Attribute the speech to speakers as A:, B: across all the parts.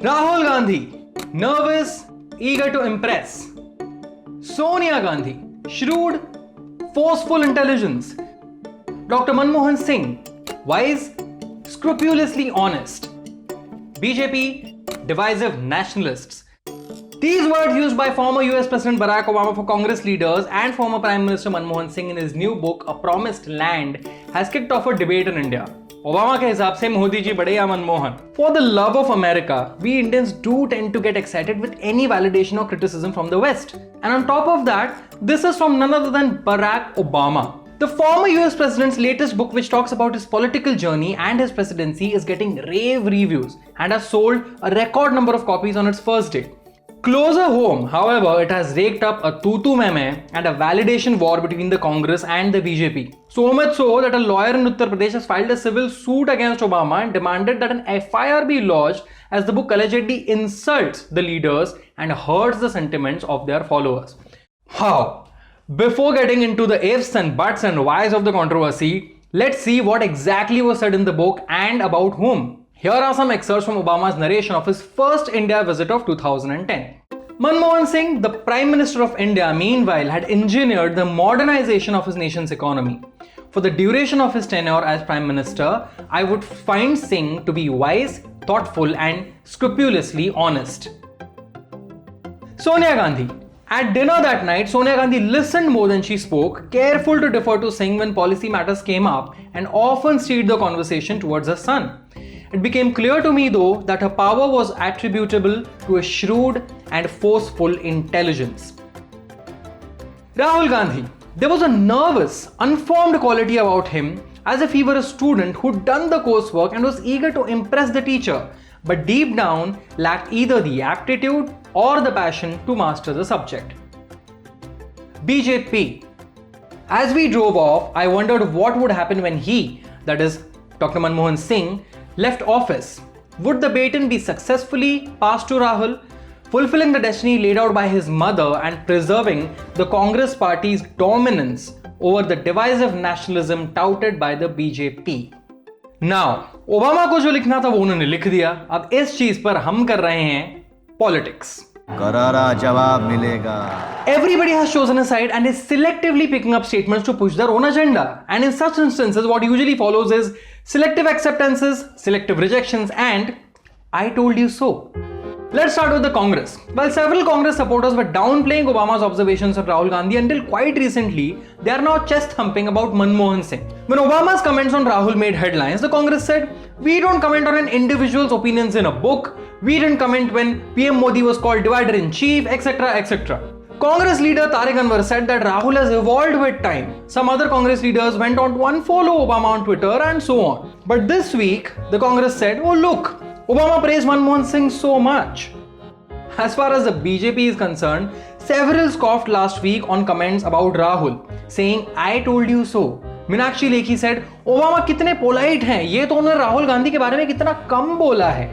A: Rahul Gandhi, nervous, eager to impress. Sonia Gandhi, shrewd, forceful intelligence. Dr. Manmohan Singh, wise, scrupulously honest. BJP, divisive nationalists. These words used by former US President Barack Obama for Congress leaders and former Prime Minister Manmohan Singh in his new book, A Promised Land, has kicked off a debate in India. Obama के हिसाब से मोदी जी बड़े या Manmohan. For the love of America, we Indians do tend to get excited with any validation or criticism from the West. And on top of that, this is from none other than Barack Obama. The former US president's latest book, which talks about his political journey and his presidency, is getting rave reviews and has sold a record number of copies on its first day. Closer home, however, it has raked up a tutu meme and a validation war between the Congress and the BJP. So much so that a lawyer in Uttar Pradesh has filed a civil suit against Obama and demanded that an FIR be lodged as the book allegedly insults the leaders and hurts the sentiments of their followers. How? Before getting into the ifs and buts and whys of the controversy, let's see what exactly was said in the book and about whom. Here are some excerpts from Obama's narration of his first India visit of 2010. Manmohan Singh, the Prime Minister of India, meanwhile had engineered the modernization of his nation's economy. For the duration of his tenure as Prime Minister, I would find Singh to be wise, thoughtful and scrupulously honest. Sonia Gandhi. At dinner that night, Sonia Gandhi listened more than she spoke, careful to defer to Singh when policy matters came up, and often steered the conversation towards her son. It became clear to me, though, that her power was attributable to a shrewd and forceful intelligence. Rahul Gandhi. There was a nervous, unformed quality about him, as if he were a student who'd done the coursework and was eager to impress the teacher, but deep down lacked either the aptitude or the passion to master the subject. BJP. As we drove off, I wondered what would happen when he, that is, Dr. Manmohan Singh, left office. Would the baton be successfully passed to Rahul, fulfilling the destiny laid out by his mother and preserving the Congress party's dominance over the divisive nationalism touted by the BJP? Now, Obama को जो लिखना था वो उन्होंने लिख दिया. अब इस चीज पर हम कर रहे हैं पॉलिटिक्स.
B: करारा जवाब मिलेगा.
A: Everybody has chosen a side and is selectively picking up statements to push their own agenda. And in such instances, what usually follows is selective acceptances, selective rejections, and I told you so. Let's start with the Congress. While several Congress supporters were downplaying Obama's observations of Rahul Gandhi until quite recently, they are now chest thumping about Manmohan Singh. When Obama's comments on Rahul made headlines, the Congress said, "We don't comment on an individual's opinions in a book. We didn't comment when PM Modi was called divider in chief, etc., etc." Congress leader Tariq Anwar said that Rahul has evolved with time. Some other Congress leaders went on to unfollow Obama on Twitter and so on. But this week, the Congress said, "Oh look, Obama praised Manmohan Singh so much." As far as the BJP is concerned, several scoffed last week on comments about Rahul, saying, "I told you so." Meenakshi Lekhi said, "Obama कितने polite हैं, ये तो उन्होंने राहुल गांधी के बारे में कितना कम बोला है."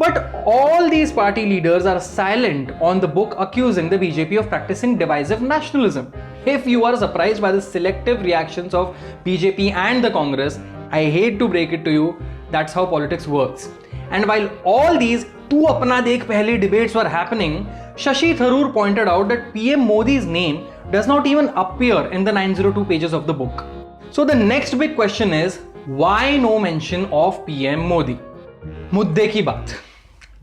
A: But all these party leaders are silent on the book accusing the BJP of practicing divisive nationalism. If you are surprised by the selective reactions of BJP and the Congress, I hate to break it to you, that's how politics works. And while all these "tu apna dekh pehle" debates were happening, Shashi Tharoor pointed out that PM Modi's name does not even appear in the 902 pages of the book. So the next big question is, why no mention of PM Modi? Mudde ki baat.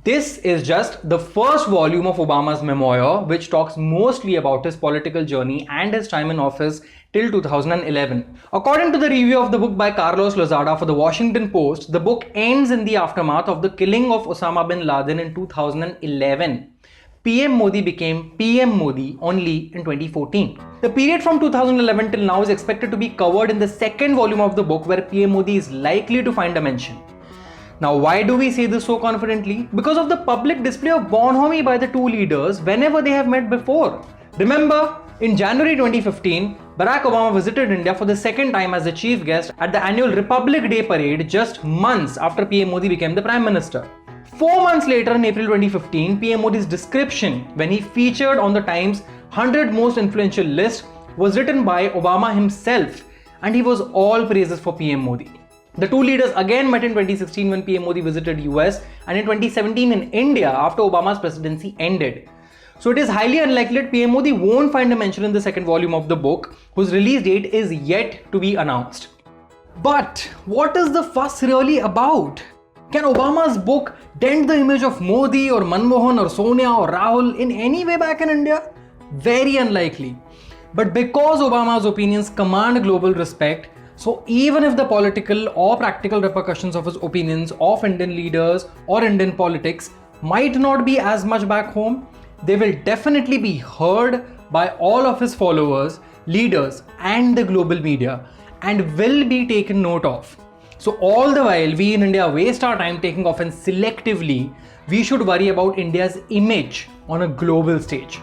A: This is just the first volume of Obama's memoir, which talks mostly about his political journey and his time in office till 2011. According to the review of the book by Carlos Lozada for the Washington Post, the book ends in the aftermath of the killing of Osama bin Laden in 2011. PM Modi became PM Modi only in 2014. The period from 2011 till now is expected to be covered in the second volume of the book, where PM Modi is likely to find a mention. Now, why do we say this so confidently? Because of the public display of bonhomie by the two leaders whenever they have met before. Remember, in January 2015, Barack Obama visited India for the second time as the chief guest at the annual Republic Day parade just months after PM Modi became the Prime Minister. 4 months later, in April 2015, PM Modi's description when he featured on the Times 100 most influential list was written by Obama himself, and he was all praises for PM Modi. The two leaders again met in 2016 when PM Modi visited US and in 2017 in India after Obama's presidency ended. So it is highly unlikely that PM Modi won't find a mention in the second volume of the book, whose release date is yet to be announced. But what is the fuss really about? Can Obama's book dent the image of Modi or Manmohan or Sonia or Rahul in any way back in India? Very unlikely. But because Obama's opinions command global respect, so even if the political or practical repercussions of his opinions of Indian leaders or Indian politics might not be as much back home, they will definitely be heard by all of his followers, leaders, and the global media, and will be taken note of. So all the while we in India waste our time taking offense selectively, we should worry about India's image on a global stage.